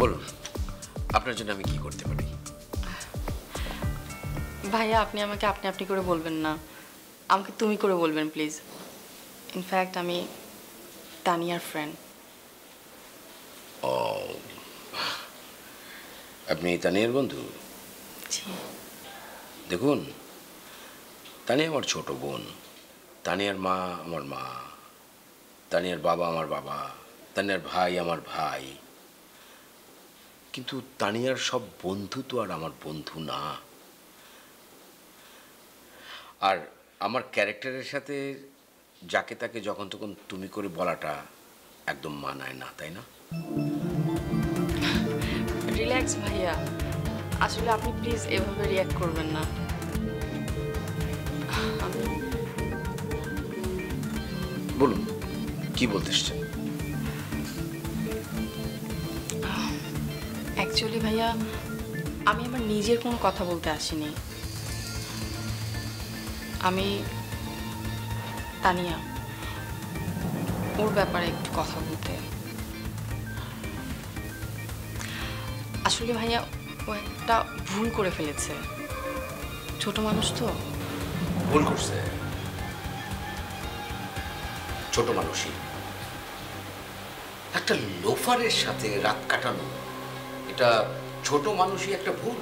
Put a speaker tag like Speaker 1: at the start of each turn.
Speaker 1: বলুন, আপনার জন্য আমি কি করতে পারি?
Speaker 2: ভাইয়া আপনি আমাকে আপনি আপনি করে বলবেন না, আমাকে তুমি করে বলবেন প্লিজ। ইনফ্যাক্ট আমি তানিয়ার ফ্রেন্ড।
Speaker 1: ও, আপনি তানিয়ার বন্ধু?
Speaker 2: জি।
Speaker 1: দেখুন, তানিয়া আমার ছোট বোন, তানিয়ার মা আমার মা, তানিয়ার বাবা আমার বাবা, তানিয়ার ভাই আমার ভাই। কিন্তু তানিয়ার সব বন্ধু তো আর আমার বন্ধু না। আর আমার ক্যারেক্টারের সাথে যাকে তাকে যখন তখন তুমি করে বলাটা একদম মানায় না, তাই না?
Speaker 2: রিল্যাক্স ভাইয়া, আসলে আপনি প্লিজ এভাবে রিয়্যাক্ট করবেন না।
Speaker 1: বলুন, কি বলতে এসছেন?
Speaker 2: অ্যাকচুয়ালি ভাইয়া, আমি আমার নিজের কোনো কথা বলতে আসিনি। আমি তানিয়া, ওর ব্যাপারে একটু কথা বলতে। আসলে ভাইয়া, ও একটা ভুল করে ফেলেছে। ছোট মানুষ তো।
Speaker 1: ভুল করছে? ছোট মানুষই? একটা লোফারের সাথে রাত কাটানো, এটা ছোট মানুষই একটা ভুল?